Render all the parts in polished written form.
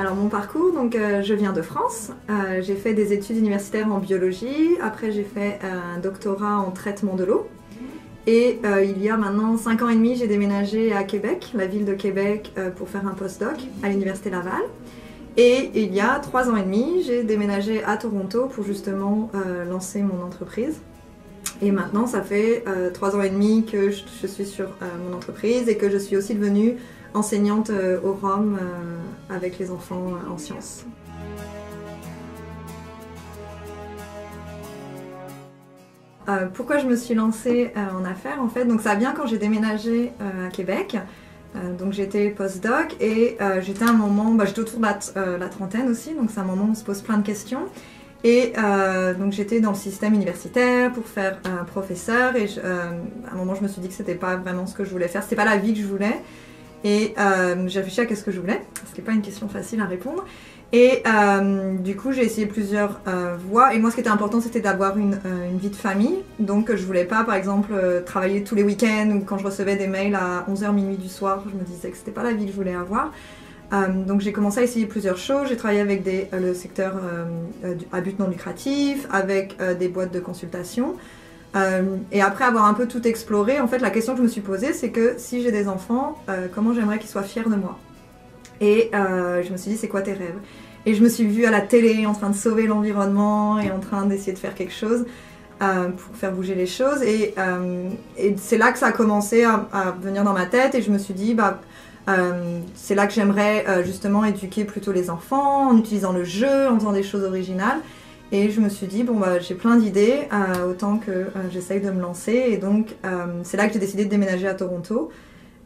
Alors mon parcours, donc je viens de France, j'ai fait des études universitaires en biologie, après j'ai fait un doctorat en traitement de l'eau et il y a maintenant 5 ans et demi j'ai déménagé à Québec, la ville de Québec, pour faire un postdoc à l'université Laval. Et il y a 3 ans et demi j'ai déménagé à Toronto pour justement lancer mon entreprise. Et maintenant ça fait 3 ans et demi que je suis sur mon entreprise et que je suis aussi devenue enseignante au ROM avec les enfants en sciences. Pourquoi je me suis lancée en affaires en fait? Donc ça vient quand j'ai déménagé à Québec. Donc j'étais postdoc et j'étais à un moment, j'étais autour de la trentaine aussi, donc c'est un moment où on se pose plein de questions. Et donc j'étais dans le système universitaire pour faire professeur et à un moment je me suis dit que c'était pas vraiment ce que je voulais faire, c'était pas la vie que je voulais. Et j'ai réfléchi à qu'est-ce que je voulais, ce qui n'est pas une question facile à répondre. Et du coup, j'ai essayé plusieurs voies. Et moi, ce qui était important, c'était d'avoir une vie de famille. Donc, je voulais pas, par exemple, travailler tous les week-ends ou quand je recevais des mails à 11h, minuit du soir, je me disais que c'était pas la vie que je voulais avoir. Donc, j'ai commencé à essayer plusieurs choses. J'ai travaillé avec le secteur à but non lucratif, avec des boîtes de consultation. Et après avoir un peu tout exploré, en fait, la question que je me suis posée, c'est que si j'ai des enfants, comment j'aimerais qu'ils soient fiers de moi? Et je me suis dit, c'est quoi tes rêves? Et je me suis vue à la télé en train de sauver l'environnement et en train d'essayer de faire quelque chose pour faire bouger les choses. Et c'est là que ça a commencé à venir dans ma tête et je me suis dit, c'est là que j'aimerais justement éduquer plutôt les enfants en utilisant le jeu, en faisant des choses originales. Et je me suis dit, j'ai plein d'idées, autant que j'essaye de me lancer. Et donc, c'est là que j'ai décidé de déménager à Toronto,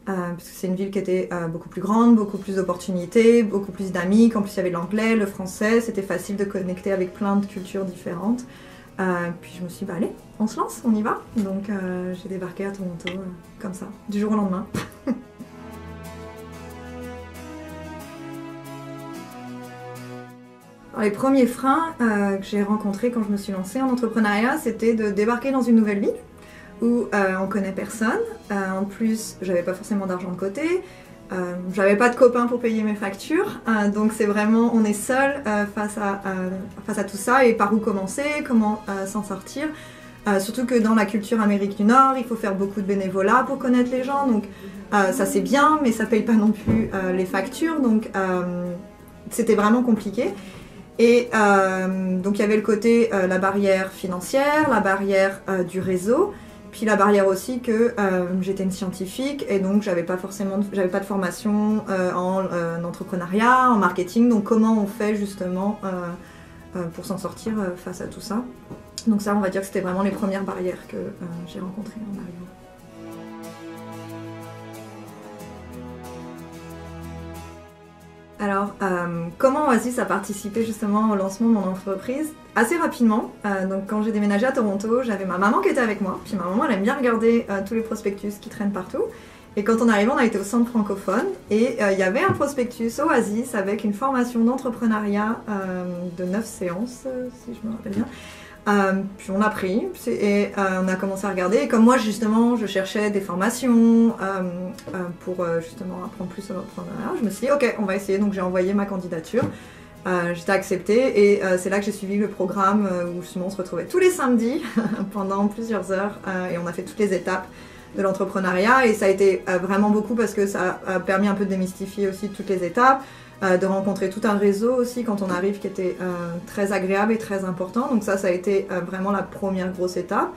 parce que c'est une ville qui était beaucoup plus grande, beaucoup plus d'opportunités, beaucoup plus d'amis. En plus, il y avait l'anglais, le français, c'était facile de connecter avec plein de cultures différentes. Puis je me suis dit, allez, on se lance, on y va. Donc, j'ai débarqué à Toronto, comme ça, du jour au lendemain. Les premiers freins que j'ai rencontrés quand je me suis lancée en entrepreneuriat, c'était de débarquer dans une nouvelle ville où on connaît personne. En plus, j'avais pas forcément d'argent de côté, j'avais pas de copains pour payer mes factures, donc c'est vraiment, on est seul face à tout ça et par où commencer, comment s'en sortir. Surtout que dans la culture Amérique du Nord, il faut faire beaucoup de bénévolat pour connaître les gens, donc ça c'est bien, mais ça paye pas non plus les factures, donc c'était vraiment compliqué. Et donc il y avait le côté la barrière financière, la barrière du réseau, puis la barrière aussi que j'étais une scientifique et donc j'avais pas de formation en entrepreneuriat, en marketing, donc comment on fait justement pour s'en sortir face à tout ça. Donc ça, on va dire que c'était vraiment les premières barrières que j'ai rencontrées en arrivant. Alors, comment Oasis a participé justement au lancement de mon entreprise? Assez rapidement, donc quand j'ai déménagé à Toronto, j'avais ma maman qui était avec moi, puis ma maman elle aime bien regarder tous les prospectus qui traînent partout. Et quand on est arrivé, on a été au centre francophone et il y avait un prospectus Oasis avec une formation d'entrepreneuriat de 9 séances, si je me rappelle bien. Puis on a pris et on a commencé à regarder et comme moi justement je cherchais des formations pour justement apprendre plus sur l'entrepreneuriat, je me suis dit ok on va essayer, donc j'ai envoyé ma candidature, j'étais acceptée et c'est là que j'ai suivi le programme où justement on se retrouvait tous les samedis pendant plusieurs heures et on a fait toutes les étapes de l'entrepreneuriat et ça a été vraiment beaucoup parce que ça a permis un peu de démystifier aussi toutes les étapes. De rencontrer tout un réseau aussi quand on arrive qui était très agréable et très important. Donc ça a été vraiment la première grosse étape.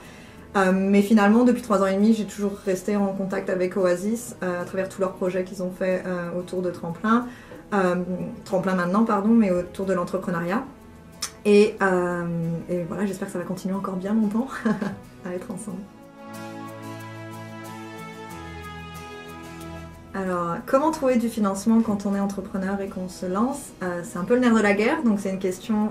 Mais finalement, depuis 3 ans et demi, j'ai toujours resté en contact avec Oasis à travers tous leurs projets qu'ils ont fait autour de Tremplin. Tremplin maintenant, pardon, mais autour de l'entrepreneuriat. Et voilà, j'espère que ça va continuer encore bien longtemps à être ensemble. Alors, comment trouver du financement quand on est entrepreneur et qu'on se lance? C'est un peu le nerf de la guerre, donc c'est une question,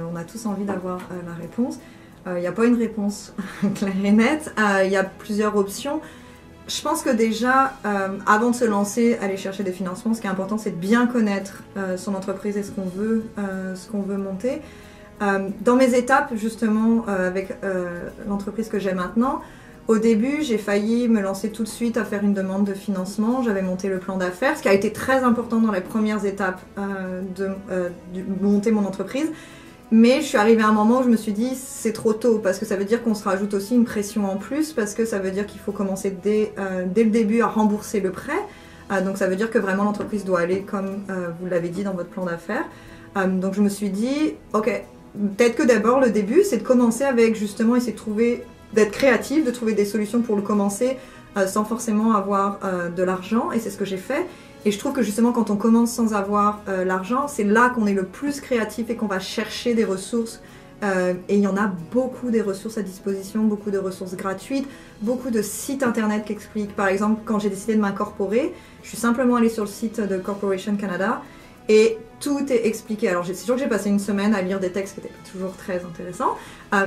on a tous envie d'avoir la réponse. Il n'y a pas une réponse claire et nette, il y a plusieurs options. Je pense que déjà, avant de se lancer, aller chercher des financements, ce qui est important, c'est de bien connaître son entreprise et ce qu'on veut monter. Dans mes étapes, justement, avec l'entreprise que j'ai maintenant, Au début, j'ai failli me lancer tout de suite à faire une demande de financement. J'avais monté le plan d'affaires, ce qui a été très important dans les premières étapes de monter mon entreprise. Mais je suis arrivée à un moment où je me suis dit c'est trop tôt parce que ça veut dire qu'on se rajoute aussi une pression en plus parce que ça veut dire qu'il faut commencer dès le début à rembourser le prêt. Donc ça veut dire que vraiment l'entreprise doit aller comme vous l'avez dit dans votre plan d'affaires. Donc je me suis dit ok, peut-être que d'abord le début c'est de commencer avec justement essayer de trouver, d'être créatif, de trouver des solutions pour le commencer sans forcément avoir de l'argent et c'est ce que j'ai fait. Et je trouve que justement quand on commence sans avoir l'argent, c'est là qu'on est le plus créatif et qu'on va chercher des ressources. Et il y en a beaucoup des ressources à disposition, beaucoup de ressources gratuites, beaucoup de sites internet qui expliquent. Par exemple, quand j'ai décidé de m'incorporer, je suis simplement allée sur le site de Corporation Canada et tout est expliqué. Alors c'est sûr que j'ai passé une semaine à lire des textes qui n'étaient pas toujours très intéressants,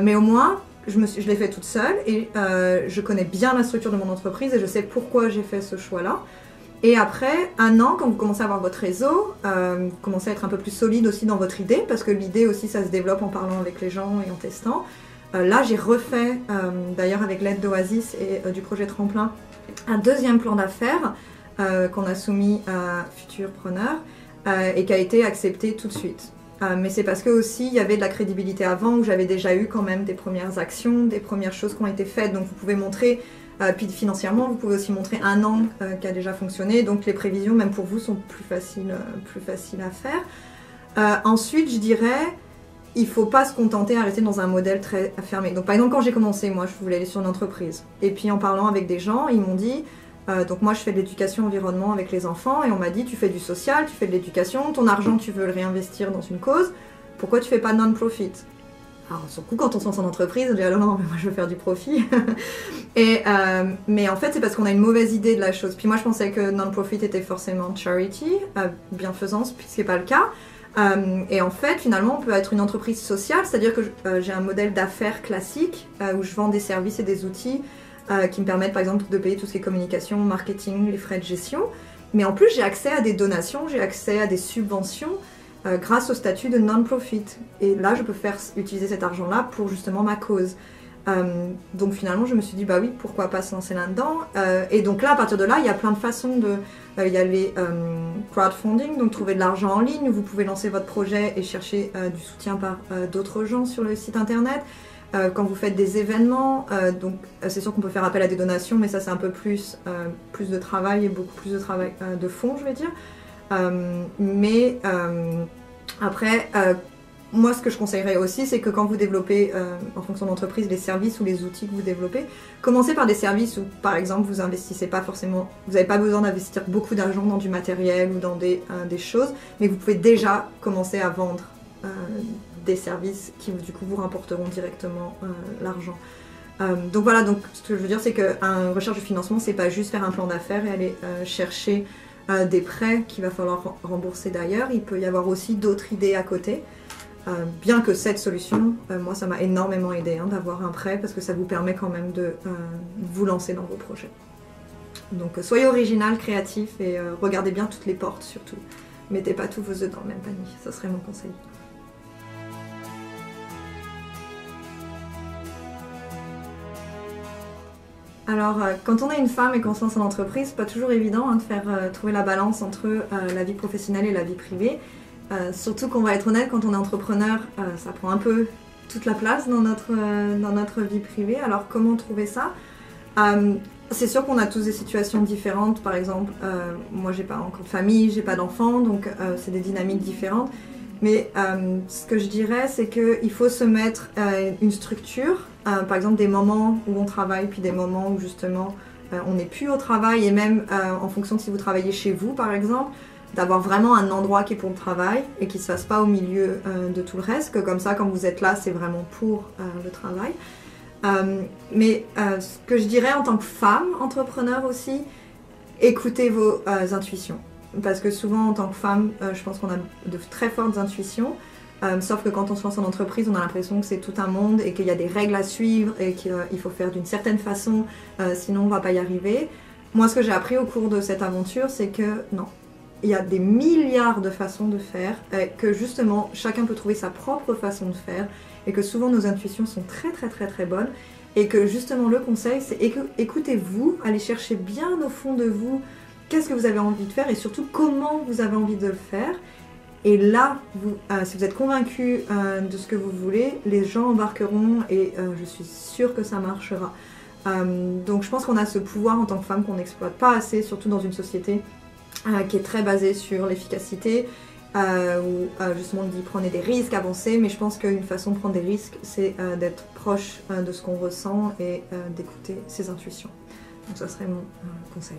mais au moins je l'ai fait toute seule et je connais bien la structure de mon entreprise et je sais pourquoi j'ai fait ce choix-là. Et après, un an, quand vous commencez à avoir votre réseau, vous commencez à être un peu plus solide aussi dans votre idée, parce que l'idée aussi, ça se développe en parlant avec les gens et en testant. Là, j'ai refait, d'ailleurs avec l'aide d'Oasis et du projet Tremplin, un deuxième plan d'affaires qu'on a soumis à Futurpreneur et qui a été accepté tout de suite. Mais c'est parce que aussi, il y avait de la crédibilité avant, où j'avais déjà eu quand même des premières actions, des premières choses qui ont été faites, donc vous pouvez montrer... puis financièrement, vous pouvez aussi montrer un an qui a déjà fonctionné, donc les prévisions, même pour vous, sont plus faciles à faire. Ensuite, je dirais, il ne faut pas se contenter à rester dans un modèle très fermé. Donc par exemple, quand j'ai commencé, moi, je voulais aller sur une entreprise. Et puis en parlant avec des gens, ils m'ont dit, donc moi je fais de l'éducation environnement avec les enfants, et on m'a dit, tu fais du social, tu fais de l'éducation, ton argent, tu veux le réinvestir dans une cause, pourquoi tu ne fais pas de non-profit ? Alors, sur le coup, quand on se lance en entreprise, on dit alors non, mais moi je veux faire du profit. Mais en fait, c'est parce qu'on a une mauvaise idée de la chose. Puis moi, je pensais que non-profit était forcément charity, bienfaisance, puis ce n'est pas le cas. Et en fait, finalement, on peut être une entreprise sociale, c'est-à-dire que j'ai un modèle d'affaires classique où je vends des services et des outils qui me permettent, par exemple, de payer tout ce qui est communication, marketing, les frais de gestion. Mais en plus, j'ai accès à des donations, j'ai accès à des subventions. Grâce au statut de non-profit. Et là, je peux utiliser cet argent-là pour justement ma cause. Donc finalement, je me suis dit, bah oui, pourquoi pas se lancer là-dedans. Et donc là, à partir de là, il y a plein de façons de... il y a les crowdfunding, donc trouver de l'argent en ligne. Vous pouvez lancer votre projet et chercher du soutien par d'autres gens sur le site internet. Quand vous faites des événements, donc c'est sûr qu'on peut faire appel à des donations, mais ça c'est un peu plus de travail et beaucoup plus de travail de fond, je vais dire. Après, moi ce que je conseillerais aussi, c'est que quand vous développez en fonction de l'entreprise les services ou les outils que vous développez, commencez par des services où par exemple vous investissez pas forcément, vous n'avez pas besoin d'investir beaucoup d'argent dans du matériel ou dans des choses, mais vous pouvez déjà commencer à vendre des services qui du coup vous rapporteront directement l'argent. Donc voilà, donc ce que je veux dire c'est qu'une recherche de financement, c'est pas juste faire un plan d'affaires et aller chercher des prêts qu'il va falloir rembourser d'ailleurs. Il peut y avoir aussi d'autres idées à côté. Bien que cette solution, moi ça m'a énormément aidé d'avoir un prêt parce que ça vous permet quand même de vous lancer dans vos projets. Donc soyez original, créatif et regardez bien toutes les portes surtout. Mettez pas tous vos œufs dans le même panier, ça serait mon conseil. Alors, quand on est une femme et qu'on se lance en entreprise, c'est pas toujours évident de faire trouver la balance entre la vie professionnelle et la vie privée. Surtout qu'on va être honnête, quand on est entrepreneur, ça prend un peu toute la place dans notre vie privée. Alors, comment trouver ça? C'est sûr qu'on a tous des situations différentes. Par exemple, moi, j'ai pas encore de famille, j'ai pas d'enfants, donc c'est des dynamiques différentes. Mais ce que je dirais, c'est qu'il faut se mettre une structure, par exemple des moments où on travaille, puis des moments où justement on n'est plus au travail, et même en fonction de si vous travaillez chez vous par exemple, d'avoir vraiment un endroit qui est pour le travail et qui ne se fasse pas au milieu de tout le reste, que comme ça quand vous êtes là c'est vraiment pour le travail. Mais ce que je dirais en tant que femme entrepreneur aussi, écoutez vos intuitions. Parce que souvent en tant que femme, je pense qu'on a de très fortes intuitions, sauf que quand on se lance en entreprise, on a l'impression que c'est tout un monde et qu'il y a des règles à suivre et qu'il faut faire d'une certaine façon, sinon on ne va pas y arriver. Moi ce que j'ai appris au cours de cette aventure, c'est que non, il y a des milliards de façons de faire, que justement chacun peut trouver sa propre façon de faire et que souvent nos intuitions sont très bonnes et que justement le conseil c'est écoutez-vous, allez chercher bien au fond de vous qu'est-ce que vous avez envie de faire et surtout comment vous avez envie de le faire. Et là, si vous êtes convaincu de ce que vous voulez, les gens embarqueront et je suis sûre que ça marchera. Donc je pense qu'on a ce pouvoir en tant que femme qu'on n'exploite pas assez, surtout dans une société qui est très basée sur l'efficacité, où justement on dit prenez des risques, avancez, mais je pense qu'une façon de prendre des risques, c'est d'être proche de ce qu'on ressent et d'écouter ses intuitions. Donc ça serait mon conseil.